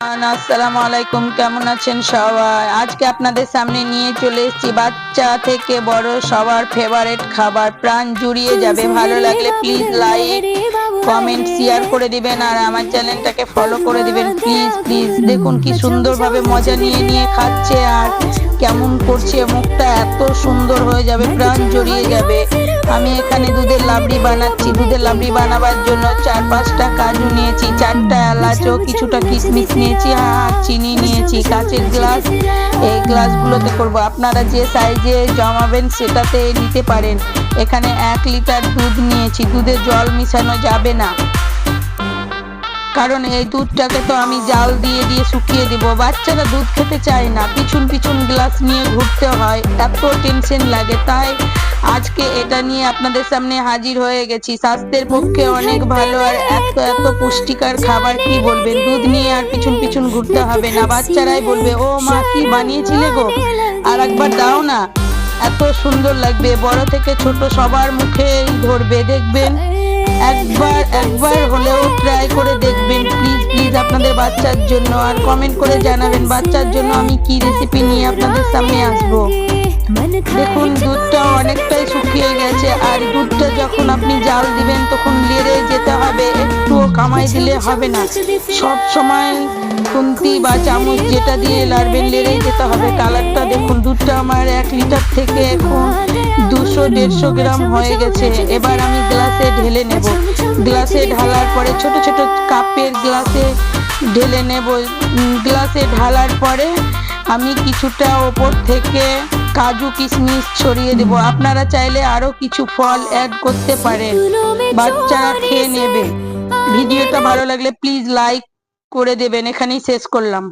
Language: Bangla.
আসসালামু আলাইকুম, কেমন আছেন সবাই? আজকে আপনাদের সামনে নিয়ে চলে এসেছি বাচ্চা থেকে বড় সবার ফেভারিট খাবার, প্রাণ জুড়িয়ে যাবে। ভালো লাগলে প্লিজ লাইক কমেন্ট শেয়ার করে দিবেন আর আমার চ্যানেলটাকে ফলো করে দিবেন প্লিজ প্লিজ। দেখুন কি সুন্দরভাবে মজা নিয়ে নিয়ে খাচ্ছে আর কেমন করছে, মুখটা এত সুন্দর হয়ে যাবে, প্রাণ জড়িয়ে যাবে। আমি এখানে দুধের লাবড়ি বানাচ্ছি। দুধের লাবড়ি বানাবার জন্য 4-5টা কাজু নিয়েছি, 4টা এলাচ ও কিছুটা কিশমিশ নিয়েছি আর চিনি নিয়েছি। কাঁচের গ্লাস, এই গ্লাসগুলোতে করব। আপনারা যে সাইজে জমাবেন সেটাতে নিতে পারেন। এখানে 1 লিটার দুধ নিয়েছি। দুধে জল মিশানো যাবে না, কারণ এই দুধটাকে তো আমি জাল দিয়ে দিয়ে শুকিয়ে দেব। বাচ্চারা দুধ খেতে চায় না, পিছন পিছন গ্লাস নিয়ে ঘুরতে হয়, এত টেনশন লাগে। তাই আজকে এটা নিয়ে আপনাদের সামনে হাজির হয়ে গেছি। স্বাস্থ্যের পক্ষে অনেক ভালো আর এত এত পুষ্টিকর খাবার, কি বলবেন? দুধ নিয়ে আর পিছন পিছন ঘুরতে হবে না। বাচ্চারাই বলবে, ও মা কি বানিয়েছিলে গো, আর একবার দাও না। এত সুন্দর লাগবে, বড় থেকে ছোট সবার মুখে ধরবে। দেখবেন একবার হলেও ট্রাই করে দেখবেন প্লিজ প্লিজ, আপনাদের বাচ্চার জন্য। আর কমেন্ট করে জানাবেন বাচ্চার জন্য আমি কি রেসিপি নিয়ে আপনাদের সামনে আসবো। দেখুন দুধটা অনেকটাই শুকিয়ে গেছে, আর দুধটা যখন আপনি জাল দিবেন তখন লেড়ে যেতে হবে, একটুও কামাই দিলে হবে না। সব সময় খুন্তি বা চামচ যেটা দিয়ে লাড়বেন লেড়ে যেতে হবে। কালারটা দেখুন, দুধটা আমার 1 লিটার থেকে এখন 200-150 গ্রাম হয়ে গেছে। এবার আমি গ্লাসে ঢেলে নেব। গ্লাসে ঢালার পরে ছোট ছোট কাপের গ্লাসে ঢেলে নেব। গ্লাসে ঢালার পরে আমি কিছুটা ওপর থেকে কাজু কিশমিশ ছড়িয়ে দেব। আপনারা চাইলে আরো কিছু ফল অ্যাড করতে পারেন, বাচ্চারা খেয়ে নেবে। ভিডিওটা ভালো লাগলে প্লিজ লাইক করে দেবেন। এখানেই শেষ করলাম।